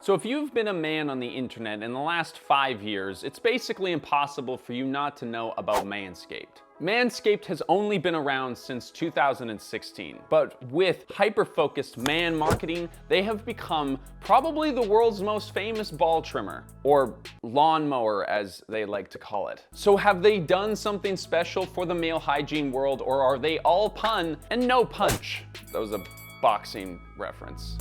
So if you've been a man on the internet in the last 5 years, it's basically impossible for you not to know about Manscaped. Manscaped has only been around since 2016, but with hyper-focused man marketing, they have become probably the world's most famous ball trimmer, or lawnmower as they like to call it. So have they done something special for the male hygiene world, or are they all pun and no punch? That was a boxing reference.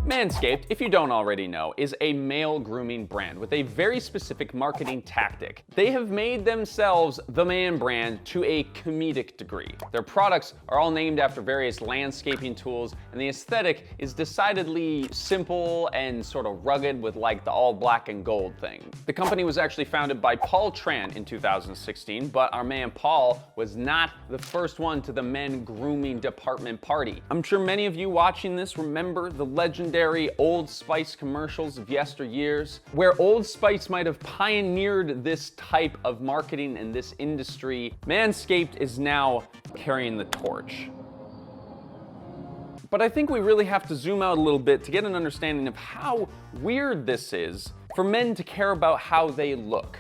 Manscaped, if you don't already know, is a male grooming brand with a very specific marketing tactic. They have made themselves the man brand to a comedic degree. Their products are all named after various landscaping tools, and the aesthetic is decidedly simple and sort of rugged with like the all black and gold thing. The company was actually founded by Paul Tran in 2016, but our man Paul was not the first one to the men grooming department party. I'm sure many of you watching this remember the legendary Old Spice commercials of yesteryears, where Old Spice might have pioneered this type of marketing in this industry. Manscaped is now carrying the torch. But I think we really have to zoom out a little bit to get an understanding of how weird this is for men to care about how they look.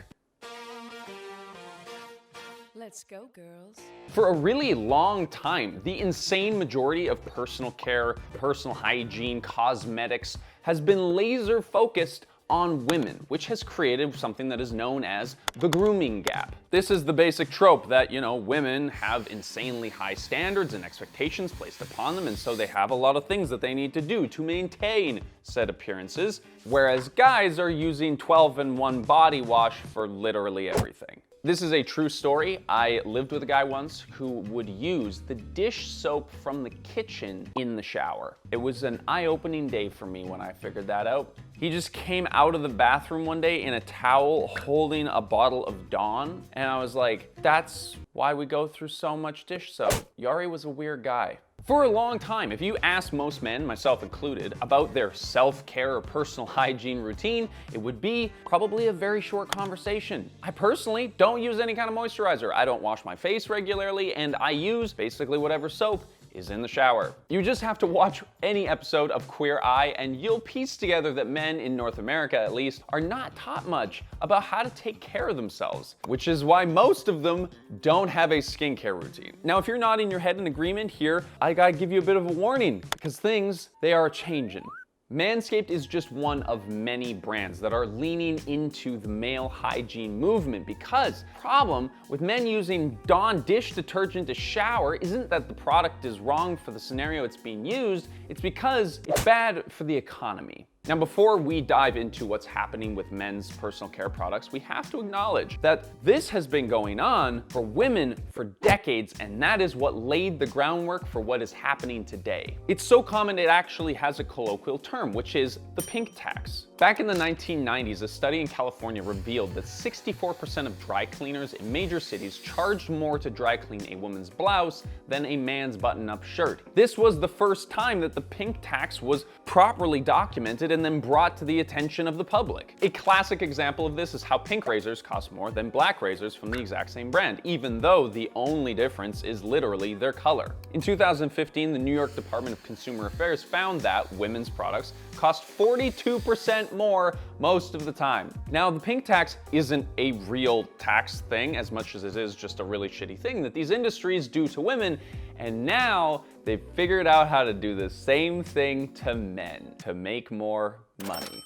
Let's go, girls. For a really long time, the insane majority of personal care, personal hygiene, cosmetics has been laser focused on women, which has created something that is known as the grooming gap. This is the basic trope that, women have insanely high standards and expectations placed upon them, and so they have a lot of things that they need to do to maintain said appearances, whereas guys are using 12-in-1 body wash for literally everything. This is a true story. I lived with a guy once who would use the dish soap from the kitchen in the shower. It was an eye-opening day for me when I figured that out. He just came out of the bathroom one day in a towel holding a bottle of Dawn, and I was like, that's why we go through so much dish soap. Yari was a weird guy. For a long time, if you ask most men, myself included, about their self-care or personal hygiene routine, it would be probably a very short conversation. I personally don't use any kind of moisturizer. I don't wash my face regularly, and I use basically whatever soap is in the shower. You just have to watch any episode of Queer Eye and you'll piece together that men in North America, at least, are not taught much about how to take care of themselves, which is why most of them don't have a skincare routine. Now, if you're nodding your head in agreement here, I gotta give you a bit of a warning, because things, they are changing. Manscaped is just one of many brands that are leaning into the male hygiene movement, because the problem with men using Dawn dish detergent to shower isn't that the product is wrong for the scenario it's being used, it's because it's bad for the economy. Now, before we dive into what's happening with men's personal care products, we have to acknowledge that this has been going on for women for decades, and that is what laid the groundwork for what is happening today. It's so common it actually has a colloquial term, which is the pink tax. Back in the 1990s, a study in California revealed that 64% of dry cleaners in major cities charged more to dry clean a woman's blouse than a man's button-up shirt. This was the first time that the pink tax was properly documented and then brought to the attention of the public. A classic example of this is how pink razors cost more than black razors from the exact same brand, even though the only difference is literally their color. In 2015, the New York Department of Consumer Affairs found that women's products cost 42% more most of the time. Now, the pink tax isn't a real tax thing as much as it is just a really shitty thing that these industries do to women, and now they've figured out how to do the same thing to men to make more money,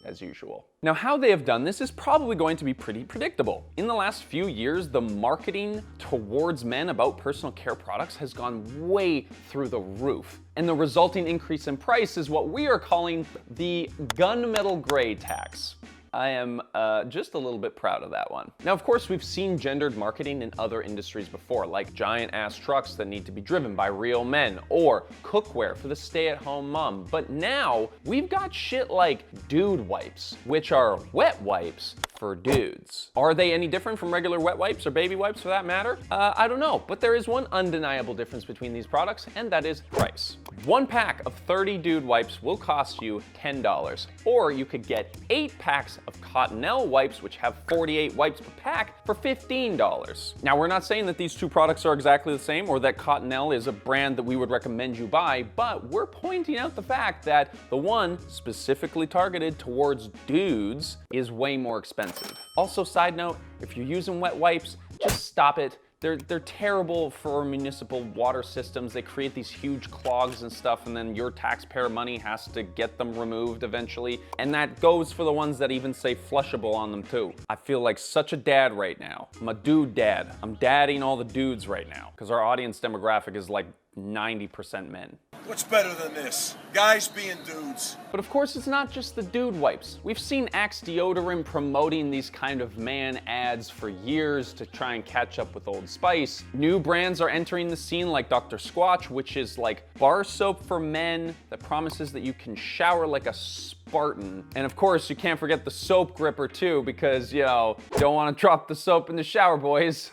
as usual. Now, how they have done this is probably going to be pretty predictable. In the last few years, the marketing towards men about personal care products has gone way through the roof. And the resulting increase in price is what we are calling the gunmetal gray tax. I am just a little bit proud of that one. Now, of course, we've seen gendered marketing in other industries before, like giant ass trucks that need to be driven by real men, or cookware for the stay-at-home mom. But now we've got shit like dude wipes, which are wet wipes for dudes. Are they any different from regular wet wipes or baby wipes for that matter? I don't know, but there is one undeniable difference between these products, and that is price. One pack of 30 dude wipes will cost you $10, or you could get 8 packs of Cottonelle wipes, which have 48 wipes per pack, for $15. Now, we're not saying that these two products are exactly the same or that Cottonelle is a brand that we would recommend you buy, but we're pointing out the fact that the one specifically targeted towards dudes is way more expensive. Also, side note, if you're using wet wipes, just stop it. They're terrible for municipal water systems. They create these huge clogs and stuff, and then your taxpayer money has to get them removed eventually. And that goes for the ones that even say flushable on them too. I feel like such a dad right now. I'm a dude dad. I'm dadding all the dudes right now because our audience demographic is like 90% men. What's better than this? Guys being dudes. But of course, it's not just the dude wipes. We've seen Axe deodorant promoting these kind of man ads for years to try and catch up with Old Spice. New brands are entering the scene like Dr. Squatch, which is like bar soap for men that promises that you can shower like a Spartan. And of course, you can't forget the soap gripper too, because, you know, don't want to drop the soap in the shower, boys.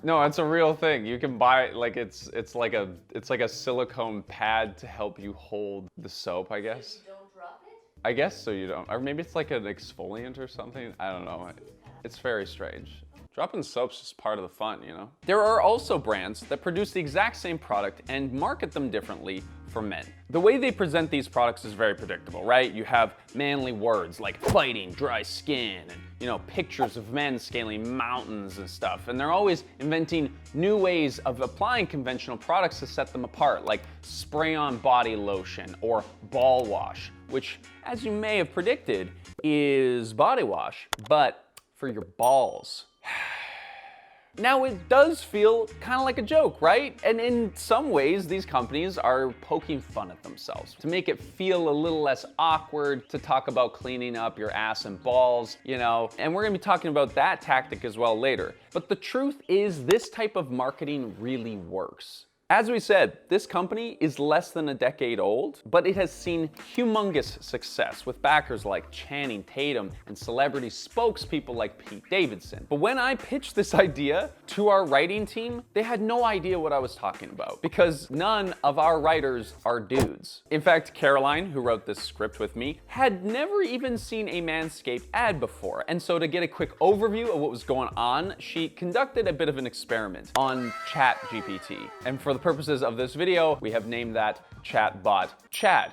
No, it's a real thing. You can buy it, like it's like a silicone pad to help you hold the soap, I guess. You don't drop it? I guess so you don't. Or maybe it's like an exfoliant or something. I don't know. It's very strange. Dropping soap's just part of the fun, you know? There are also brands that produce the exact same product and market them differently for men. The way they present these products is very predictable, right? You have manly words like fighting dry skin and, you know, pictures of men scaling mountains and stuff. And they're always inventing new ways of applying conventional products to set them apart, like spray-on body lotion or ball wash, which, as you may have predicted, is body wash, but for your balls. Now, it does feel kind of like a joke, right? And in some ways, these companies are poking fun at themselves to make it feel a little less awkward to talk about cleaning up your ass and balls, you know, and we're gonna be talking about that tactic as well later. But the truth is, this type of marketing really works. As we said, this company is less than a decade old, but it has seen humongous success with backers like Channing Tatum and celebrity spokespeople like Pete Davidson. But when I pitched this idea to our writing team, they had no idea what I was talking about because none of our writers are dudes. In fact, Caroline, who wrote this script with me, had never even seen a Manscaped ad before. And so to get a quick overview of what was going on, she conducted a bit of an experiment on ChatGPT. And for the purposes of this video, we have named that chatbot Chad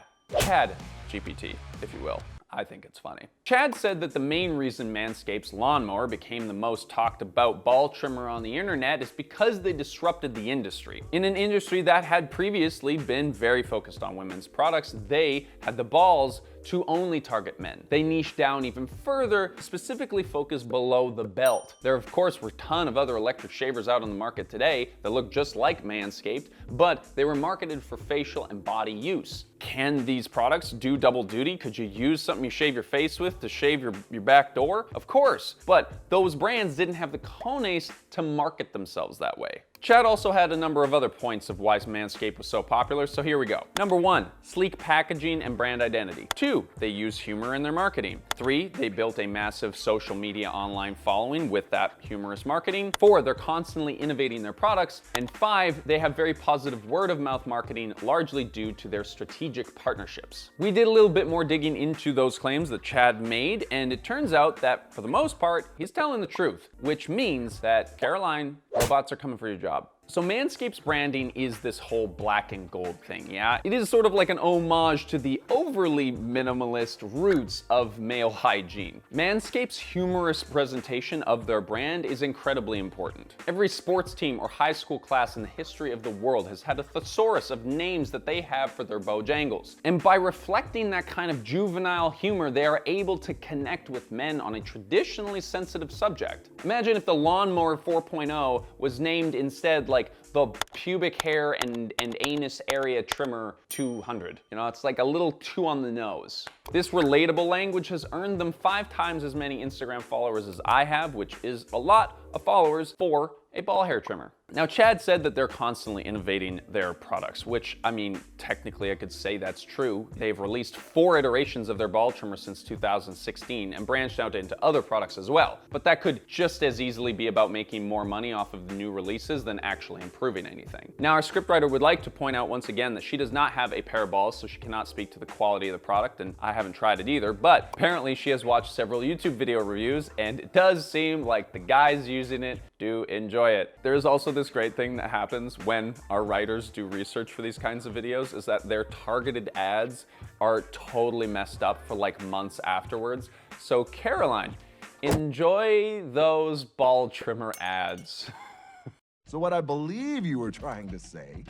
GPT, if you will. I think it's funny. Chad said that the main reason Manscaped's lawnmower became the most talked about ball trimmer on the internet is because they disrupted the industry. In an industry that had previously been very focused on women's products, they had the balls to only target men. They niched down even further, specifically focused below the belt. There, of course, were a ton of other electric shavers out on the market today that look just like Manscaped, but they were marketed for facial and body use. Can these products do double duty? Could you use something you shave your face with to shave your back door? Of course, but those brands didn't have the cojones to market themselves that way. Chad also had a number of other points of why Manscaped was so popular, so here we go. Number 1, sleek packaging and brand identity. 2, they use humor in their marketing. 3, they built a massive social media online following with that humorous marketing. 4, they're constantly innovating their products. And 5, they have very positive word-of-mouth marketing, largely due to their strategic partnerships. We did a little bit more digging into those claims that Chad made, and it turns out that, for the most part, he's telling the truth, which means that Caroline, robots are coming for your job. So Manscaped's branding is this whole black and gold thing, yeah? It is sort of like an homage to the overly minimalist roots of male hygiene. Manscaped's humorous presentation of their brand is incredibly important. Every sports team or high school class in the history of the world has had a thesaurus of names that they have for their bojangles. And by reflecting that kind of juvenile humor, they are able to connect with men on a traditionally sensitive subject. Imagine if the Lawnmower 4.0 was named instead like the pubic hair and anus area trimmer 200. You know, it's like a little too on the nose. This relatable language has earned them 5 times as many Instagram followers as I have, which is a lot of followers for a ball hair trimmer. Now, Chad said that they're constantly innovating their products, which, I mean, technically I could say that's true. They've released 4 iterations of their ball trimmer since 2016 and branched out into other products as well. But that could just as easily be about making more money off of the new releases than actually improving anything. Now, our scriptwriter would like to point out once again that she does not have a pair of balls, so she cannot speak to the quality of the product, and I haven't tried it either, but apparently she has watched several YouTube video reviews, and it does seem like the guys using it do enjoy it. There's also this great thing that happens when our writers do research for these kinds of videos, is that their targeted ads are totally messed up for like months afterwards. So Caroline, enjoy those ball trimmer ads. So what I believe you were trying to say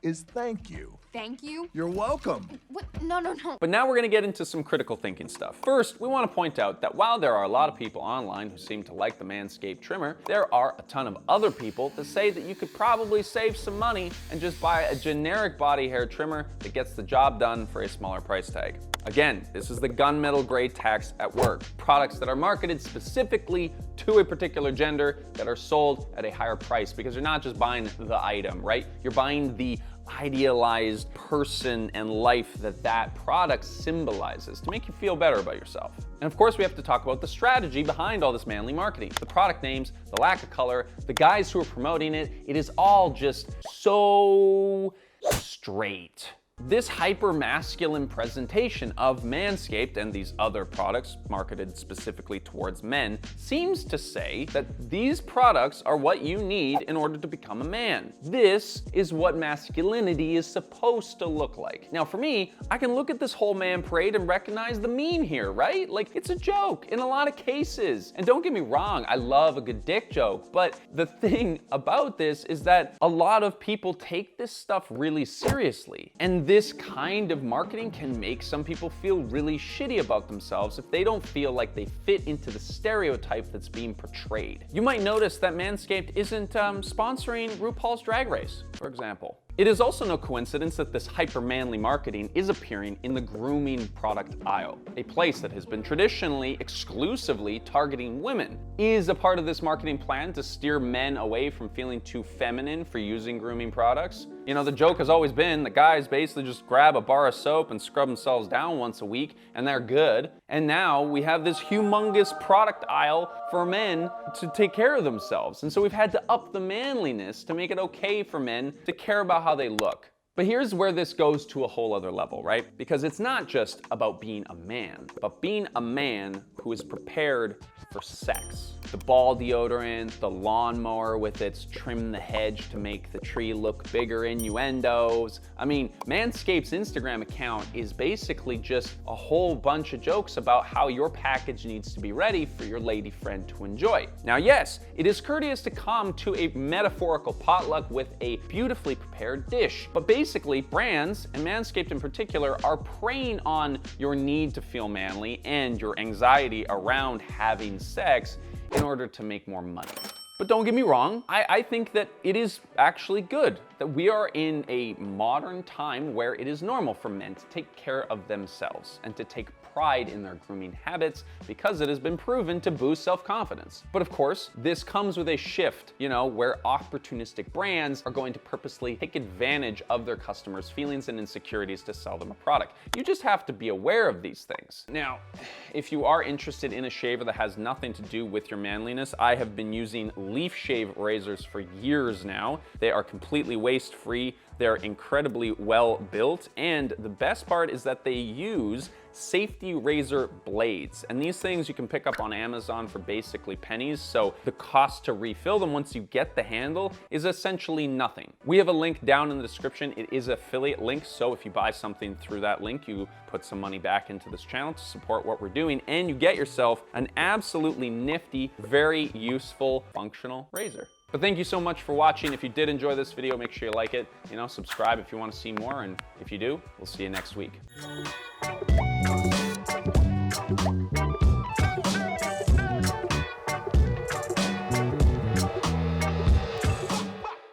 is thank you. Thank you? You're welcome. What? No. But now we're gonna get into some critical thinking stuff. First, we wanna point out that while there are a lot of people online who seem to like the Manscaped trimmer, there are a ton of other people that say that you could probably save some money and just buy a generic body hair trimmer that gets the job done for a smaller price tag. Again, this is the gunmetal grade tax at work. Products that are marketed specifically to a particular gender that are sold at a higher price, because you're not just buying the item, right? You're buying the idealized person and life that that product symbolizes to make you feel better about yourself. And of course, we have to talk about the strategy behind all this manly marketing. The product names, the lack of color, the guys who are promoting it, it is all just so straight. This hyper-masculine presentation of Manscaped and these other products marketed specifically towards men seems to say that these products are what you need in order to become a man. This is what masculinity is supposed to look like. Now for me, I can look at this whole man parade and recognize the meme here, right? Like, it's a joke in a lot of cases. And don't get me wrong, I love a good dick joke, but the thing about this is that a lot of people take this stuff really seriously. And this kind of marketing can make some people feel really shitty about themselves if they don't feel like they fit into the stereotype that's being portrayed. You might notice that Manscaped isn't sponsoring RuPaul's Drag Race, for example. It is also no coincidence that this hyper-manly marketing is appearing in the grooming product aisle, a place that has been traditionally exclusively targeting women. Is a part of this marketing plan to steer men away from feeling too feminine for using grooming products? You know, the joke has always been that guys basically just grab a bar of soap and scrub themselves down once a week and they're good. And now we have this humongous product aisle for men to take care of themselves. And so we've had to up the manliness to make it okay for men to care about how they look. But here's where this goes to a whole other level, right? Because it's not just about being a man, but being a man who is prepared for sex. The ball deodorant, the lawnmower with its trim the hedge to make the tree look bigger innuendos. I mean, Manscaped's Instagram account is basically just a whole bunch of jokes about how your package needs to be ready for your lady friend to enjoy. Now, yes, it is courteous to come to a metaphorical potluck with a beautifully prepared dish, but basically, brands, and Manscaped in particular, are preying on your need to feel manly and your anxiety around having sex in order to make more money. But don't get me wrong, I think that it is actually good that we are in a modern time where it is normal for men to take care of themselves and to take pride in their grooming habits because it has been proven to boost self-confidence. But of course, this comes with a shift, you know, where opportunistic brands are going to purposely take advantage of their customers' feelings and insecurities to sell them a product. You just have to be aware of these things. Now, if you are interested in a shaver that has nothing to do with your manliness, I have been using leaf shave razors for years now. They are completely waste-free. They're incredibly well built, and the best part is that they use safety razor blades. And these things you can pick up on Amazon for basically pennies, so the cost to refill them once you get the handle is essentially nothing. We have a link down in the description. It is an affiliate link, so if you buy something through that link, you put some money back into this channel to support what we're doing, and you get yourself an absolutely nifty, very useful, functional razor. But thank you so much for watching. If you did enjoy this video, make sure you like it, subscribe if you want to see more, and if you do, we'll see you next week.